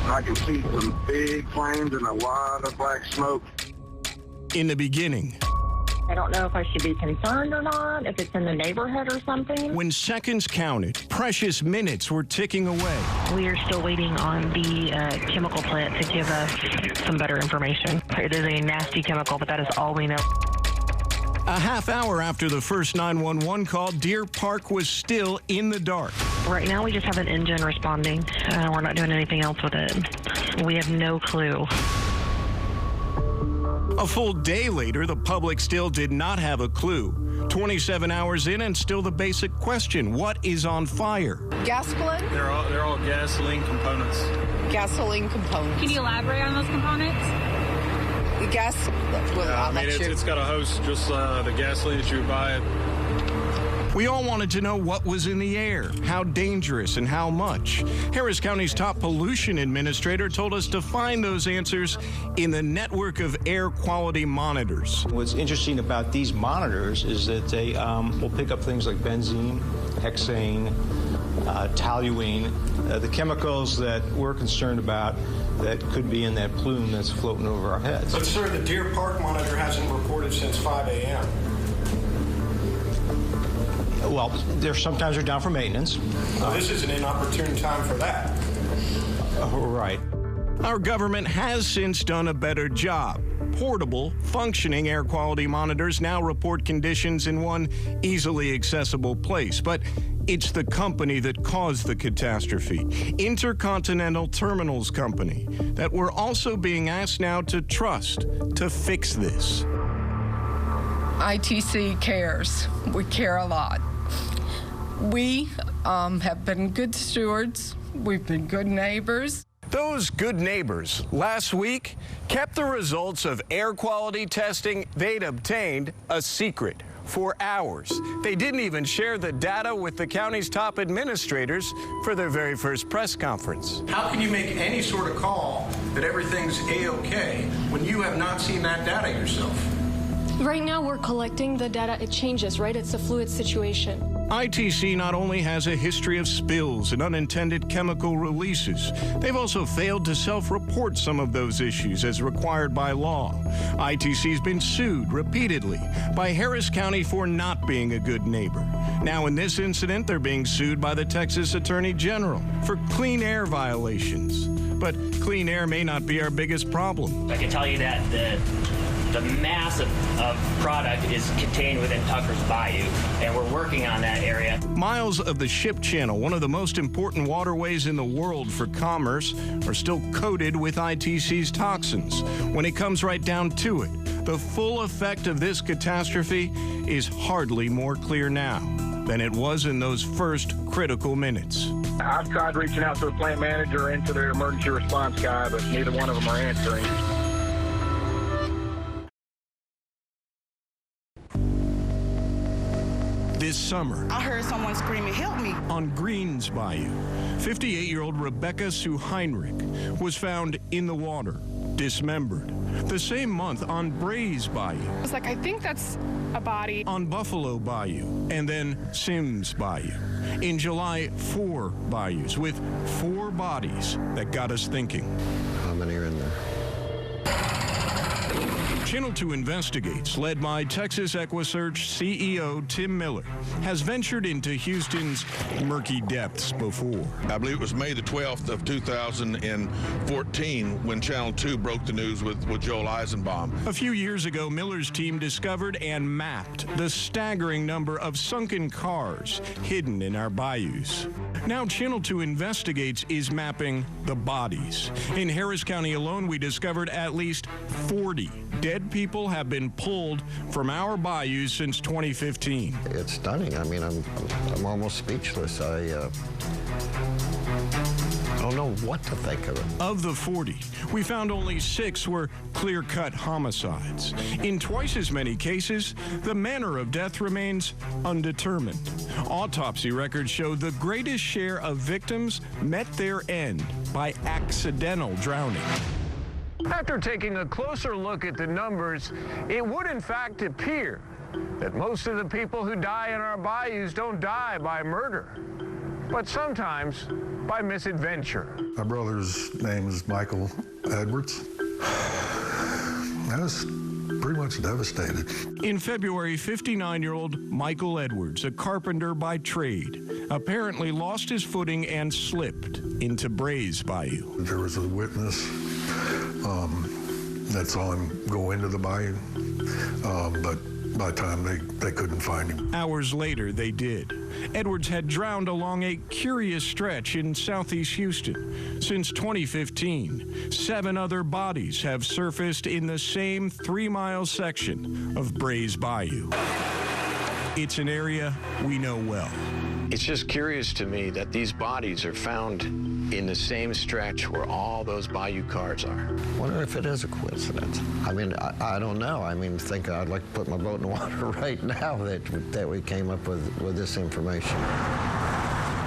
I can see some big flames and a lot of black smoke. In the beginning, I don't know if I should be concerned or not, if it's in the neighborhood or something. when seconds counted, precious minutes were ticking away. We are still waiting on the chemical plant to give us some better information. It is a nasty chemical, but that is all we know. A half hour after the first 911 call, Deer Park was still in the dark. Right now, we just have an engine responding. We're not doing anything else with it. We have no clue. A full day later, the public still did not have a clue. 27 hours in and still the basic question, what is on fire? Gasoline? They're all gasoline components. Gasoline components. Can you elaborate on those components? The gas, well, It's got a host, just the gasoline that you would buy. We all wanted to know what was in the air, how dangerous and how much. Harris County's top pollution administrator told us to find those answers in the network of air quality monitors. What's interesting about these monitors is that they will pick up things like benzene, hexane, toluene, the chemicals that we're concerned about that could be in that plume that's floating over our heads. But, sir, the Deer Park monitor hasn't reported since 5 a.m. Well, sometimes they're down for maintenance. Well, this is an inopportune time for that. Right. Our government has since done a better job. Portable, functioning air quality monitors now report conditions in one easily accessible place. But it's the company that caused the catastrophe, Intercontinental Terminals Company, that we're also being asked now to trust to fix this. ITC cares. We care a lot. We have been good stewards. We've been good neighbors. Those good neighbors last week kept the results of air quality testing they'd obtained a secret for hours. They didn't even share the data with the county's top administrators for their very first press conference. How can you make any sort of call that everything's A-OK when you have not seen that data yourself? Right now, we're collecting the data. It changes, right? It's a fluid situation. ITC not only has a history of spills and unintended chemical releases, they've also failed to self-report some of those issues as required by law. ITC's been sued repeatedly by Harris County for not being a good neighbor. Now, in this incident, they're being sued by the Texas Attorney General for clean air violations. But clean air may not be our biggest problem. I can tell you that the mass of product is contained within Tucker's Bayou, and we're working on that area. Miles of the ship channel, one of the most important waterways in the world for commerce, are still coated with ITC's toxins. When it comes right down to it, the full effect of this catastrophe is hardly more clear now than it was in those first critical minutes. I've tried reaching out to the plant manager and to their emergency response guy, but neither one of them are answering. This summer, I heard someone screaming, "Help me!" on Greens Bayou, 58-year-old Rebecca Sue Heinrich was found in the water, dismembered. The same month on Brays Bayou. I was like, I think that's a body. On Buffalo Bayou, and then Sims Bayou. In July, 4 bayous with 4 bodies that got us thinking. How many are in there? Channel 2 Investigates, led by Texas EquiSearch CEO Tim Miller, has ventured into Houston's murky depths before. I believe it was May the 12th of 2014 when Channel 2 broke the news with Joel Eisenbaum. A few years ago, Miller's team discovered and mapped the staggering number of sunken cars hidden in our bayous. Now Channel 2 Investigates is mapping the bodies. In Harris County alone, we discovered at least 40 dead people have been pulled from our bayous since 2015. It's stunning. I mean, I'm almost speechless. I don't know what to think of it. Of the 40, we found only 6 were clear-cut homicides. In twice as many cases, the manner of death remains undetermined. Autopsy records show the greatest share of victims met their end by accidental drowning. After taking a closer look at the numbers, it would in fact appear that most of the people who die in our bayous don't die by murder, but sometimes by misadventure. My brother's name is Michael Edwards. I was pretty much devastated. In February, 59-year-old Michael Edwards, a carpenter by trade, apparently lost his footing and slipped into Brays Bayou. There was a witness that saw him go into the bayou, but by the time they couldn't find him. Hours later, they did. Edwards had drowned along a curious stretch in southeast Houston. Since 2015, 7 other bodies have surfaced in the same 3-mile section of Brays Bayou. It's an area we know well. It's just curious to me that these bodies are found in the same stretch where all those bayou cars are. I wonder if it is a coincidence. I mean, I don't know. I mean, I'd like to put my boat in the water right now that we came up with this information.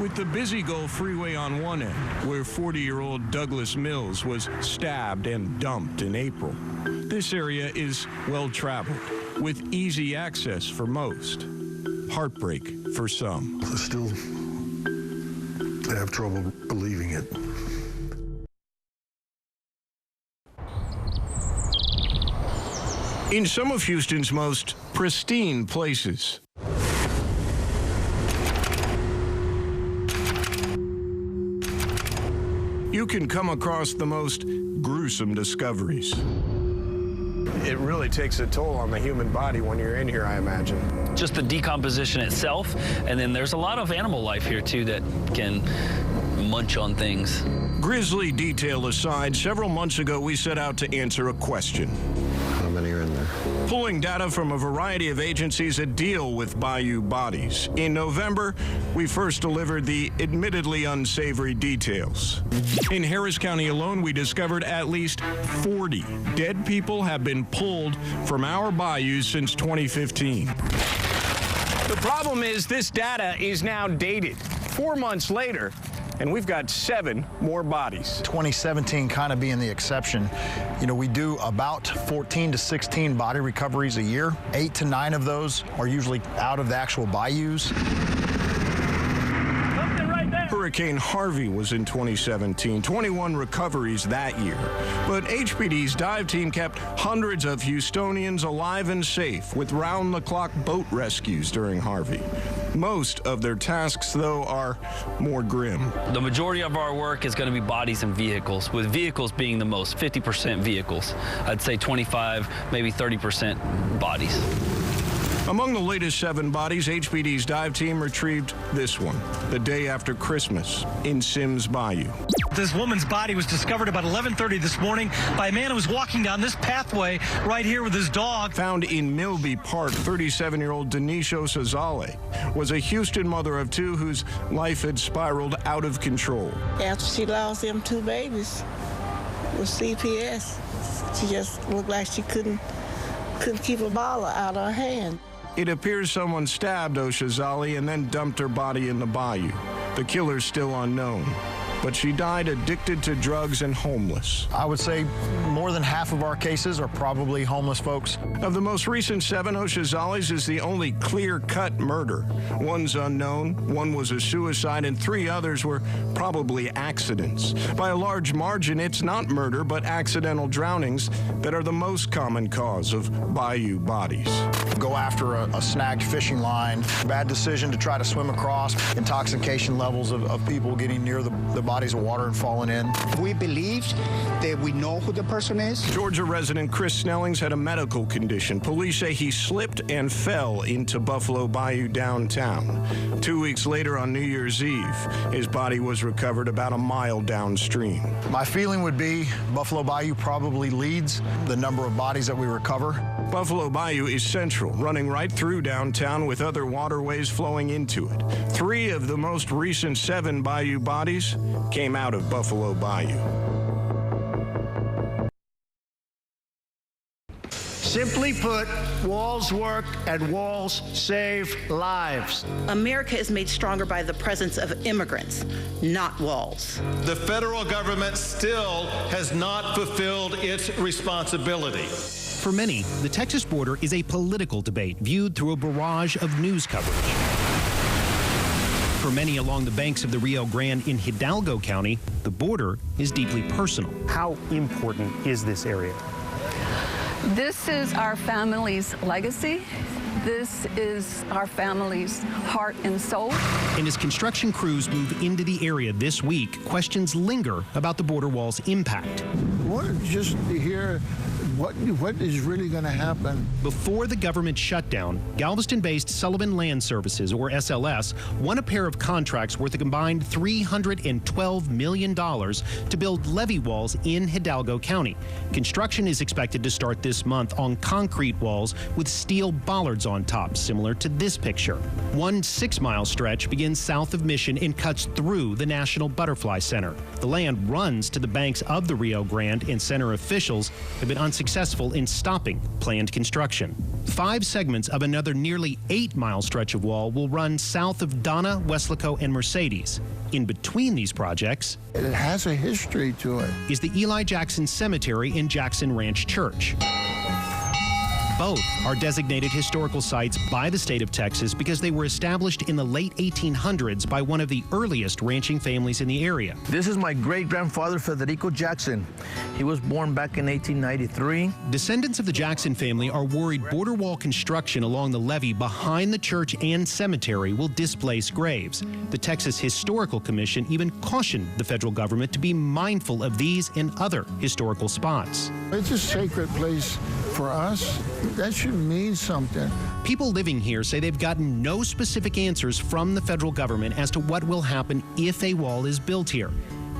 With the busy Gulf Freeway on one end, where 40-year-old Douglas Mills was stabbed and dumped in April, this area is well-traveled, with easy access for most. Heartbreak for some. I still have trouble believing it. In some of Houston's most pristine places, you can come across the most gruesome discoveries. It really takes a toll on the human body when you're in here, I imagine. Just the decomposition itself, and then there's a lot of animal life here, too, that can munch on things. Grisly detail aside, several months ago we set out to answer a question. How many are in there? Pulling data from a variety of agencies that deal with bayou bodies. In November, we first delivered the admittedly unsavory details. In Harris County alone, we discovered at least 40 dead people have been pulled from our bayous since 2015. The problem is this data is now dated 4 months later, and we've got 7 more bodies. 2017 kind of being the exception. You know, we do about 14 to 16 body recoveries a year. 8 to 9 of those are usually out of the actual bayous. Hurricane Harvey was in 2017, 21 recoveries that year. But HPD's dive team kept hundreds of Houstonians alive and safe with round-the-clock boat rescues during Harvey. Most of their tasks, though, are more grim. The majority of our work is going to be bodies and vehicles, with vehicles being the most, 50% vehicles. I'd say 25, maybe 30% bodies. Among the latest 7 bodies, HPD's dive team retrieved this one, the day after Christmas in Sims Bayou. This woman's body was discovered about 11:30 this morning by a man who was walking down this pathway right here with his dog. Found in Milby Park, 37-year-old Denise Oshizale was a Houston mother of 2 whose life had spiraled out of control. After she lost them 2 babies with CPS, she just looked like she couldn't keep a ball out of her hand. It appears someone stabbed Oshizale and then dumped her body in the bayou. The killer's still unknown, but she died addicted to drugs and homeless. I would say more than half of our cases are probably homeless folks. Of the most recent 7, Oshizale's is the only clear-cut murder. One's unknown, 1 was a suicide, and 3 others were probably accidents. By a large margin, it's not murder, but accidental drownings that are the most common cause of bayou bodies. Go after a snagged fishing line, bad decision to try to swim across, intoxication levels of people getting near the bodies of water and falling in. We believed that we know who the person is. Georgia resident Chris Snellings had a medical condition. Police say he slipped and fell into Buffalo Bayou downtown. 2 weeks later on New Year's Eve, his body was recovered about a mile downstream. My feeling would be Buffalo Bayou probably leads the number of bodies that we recover. Buffalo Bayou is central, running right through downtown with other waterways flowing into it. 3 of the most recent 7 bayou bodies came out of Buffalo Bayou. Simply put, walls work and walls save lives. America is made stronger by the presence of immigrants, not walls. The federal government still has not fulfilled its responsibility. For many, the Texas border is a political debate viewed through a barrage of news coverage. For many along the banks of the Rio Grande in Hidalgo County, the border is deeply personal. How important is this area? This is our family's legacy. This is our family's heart and soul. And as construction crews move into the area this week, questions linger about the border wall's impact. I wanted just to hear what is really going to happen. Before the government shutdown, Galveston-based Sullivan Land Services, or SLS, won a pair of contracts worth a combined $312 million to build levee walls in Hidalgo County. Construction is expected to start this month on concrete walls with steel bollards on top, similar to this picture. One 6-mile stretch begins south of Mission and cuts through the National Butterfly Center. The land runs to the banks of the Rio Grande, and center officials have been unsuccessful in stopping planned construction. 5 segments of another nearly 8-mile stretch of wall will run south of Donna, Weslaco, and Mercedes. In between these projects, it has a history to it, is the Eli Jackson Cemetery and Jackson Ranch Church. Both are designated historical sites by the state of Texas because they were established in the late 1800s by one of the earliest ranching families in the area. This is my great-grandfather, Federico Jackson. He was born back in 1893. Descendants of the Jackson family are worried border wall construction along the levee behind the church and cemetery will displace graves. The Texas Historical Commission even cautioned the federal government to be mindful of these and other historical spots. It's a sacred place for us. That should mean something. People living here say they've gotten no specific answers from the federal government as to what will happen if a wall is built here.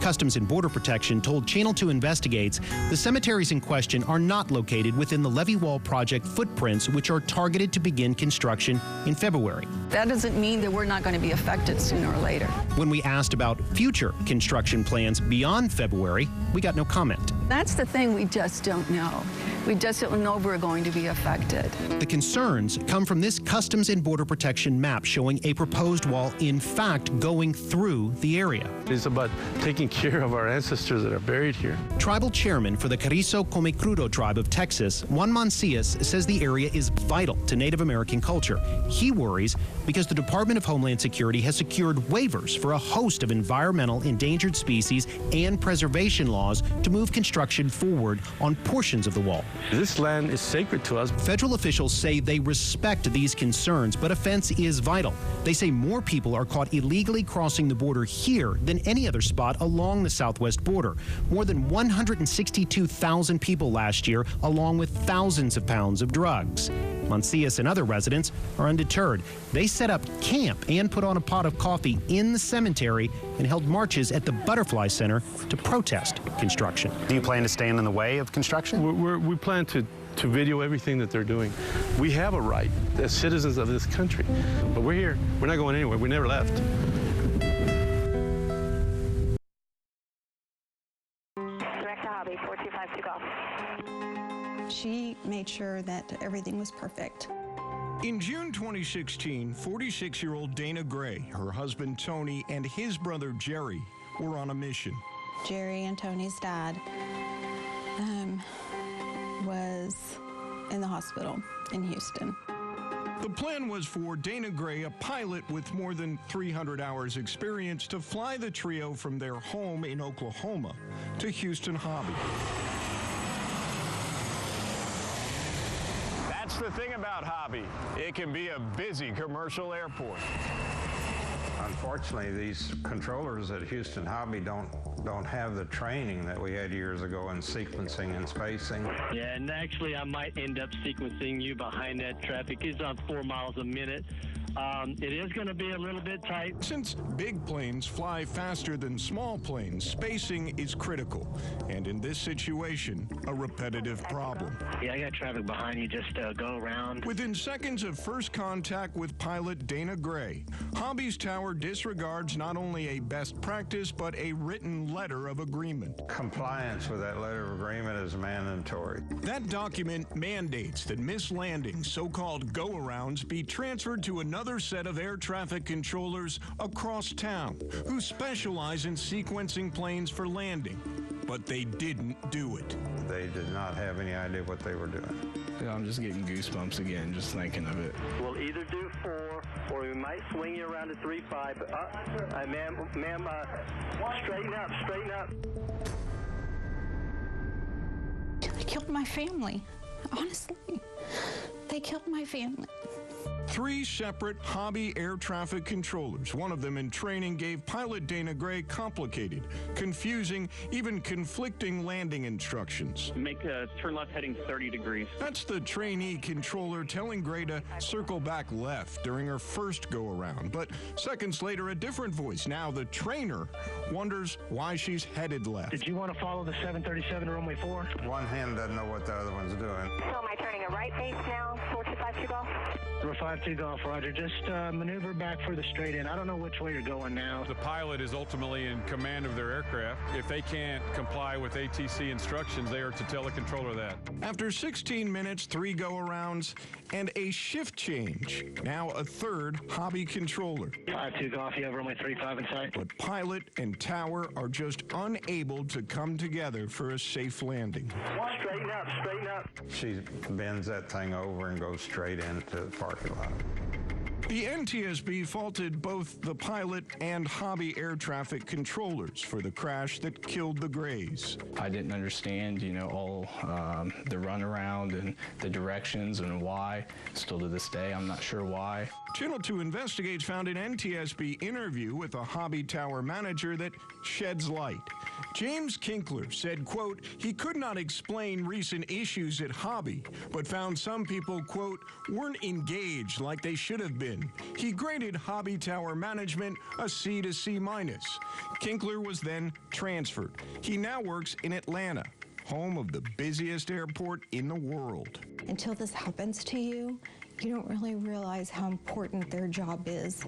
Customs and Border Protection told Channel 2 Investigates the cemeteries in question are not located within the levee wall project footprints, which are targeted to begin construction in February. That doesn't mean that we're not going to be affected sooner or later. When we asked about future construction plans beyond February, we got no comment. That's the thing, we just don't know. We just don't know we're going to be affected. The concerns come from this Customs and Border Protection map showing a proposed wall in fact going through the area. It's about taking care of our ancestors that are buried here. Tribal chairman for the Carrizo Comecrudo tribe of Texas, Juan Mancias, says the area is vital to Native American culture. He worries because the Department of Homeland Security has secured waivers for a host of environmental endangered species and preservation laws to move construction forward on portions of the wall. This land is sacred to us. Federal officials say they respect these concerns, but a fence is vital. They say more people are caught illegally crossing the border here than any other spot along the southwest border. More than 162,000 people last year, along with thousands of pounds of drugs. Mancias and other residents are undeterred. They set up camp and put on a pot of coffee in the cemetery and held marches at the Butterfly Center to protest construction. Do you plan to stand in the way of construction? We plan to video everything that they're doing. We have a right as citizens of this country, but we're here. We're not going anywhere. We never left. Direct to Hobby, 4252 Golf. She made sure that everything was perfect. In June 2016, 46-year-old Dana Gray, her husband Tony, and his brother Jerry were on a mission. Jerry and Tony's dad was in the hospital in Houston. The plan was for Dana Gray, a pilot with more than 300 hours experience, to fly the trio from their home in Oklahoma to Houston Hobby. That's the thing about Hobby. It can be a busy commercial airport. Unfortunately, these controllers at Houston Hobby don't have the training that we had years ago in sequencing and spacing. Yeah, and actually I might end up sequencing you behind that traffic. It's on 4 miles a minute. It is going to be a little bit tight. Since big planes fly faster than small planes, spacing is critical. And in this situation, a repetitive problem. Yeah, I got traffic behind you. Just go around. Within seconds of first contact with pilot Dana Gray, Hobby's tower disregards not only a best practice, but a written letter of agreement. Compliance with that letter of agreement is mandatory. That document mandates that missed landings, so-called go-arounds, be transferred to another set of air traffic controllers across town who specialize in sequencing planes for landing. but they didn't do it. They did not have any idea what they were doing. I'm just getting goosebumps again, just thinking of it. We'll either do 4 or we might swing you around to 3-5. Ma'am, straighten up, straighten up. They killed my family. Honestly, they killed my family. 3 separate Hobby air traffic controllers, one of them in training, gave pilot Dana Gray complicated, confusing, even conflicting landing instructions. Make a turn left heading 30 degrees. That's the trainee controller telling Gray to circle back left during her first go-around. But seconds later, a different voice, now the trainer, wonders why she's headed left. Did you want to follow the 737 runway 4? One hand doesn't know what the other one's doing. So am I turning a right base now, 4252 Golf? 52 Golf, Roger. Just maneuver back for the straight in. I don't know which way you're going now. The pilot is ultimately in command of their aircraft. If they can't comply with ATC instructions, they are to tell the controller that. After 16 minutes, 3 go-arounds, and a shift change, now a third Hobby controller. 52 Golf, you have runway 35 in sight. But pilot and tower are just unable to come together for a safe landing. Straighten up, straighten up. She bends that thing over and goes straight into the parking lot. The NTSB faulted both the pilot and Hobby air traffic controllers for the crash that killed the Grays. I didn't understand, all the runaround and the directions and why. Still to this day, I'm not sure why. Channel 2 Investigates found an NTSB interview with a Hobby tower manager that sheds light. James Kinkler said, quote, he could not explain recent issues at Hobby, but found some people, quote, weren't engaged like they should have been. He graded Hobby tower management a C to C-. Kinkler was then transferred. He now works in Atlanta, home of the busiest airport in the world. Until this happens to you, you don't really realize how important their job is.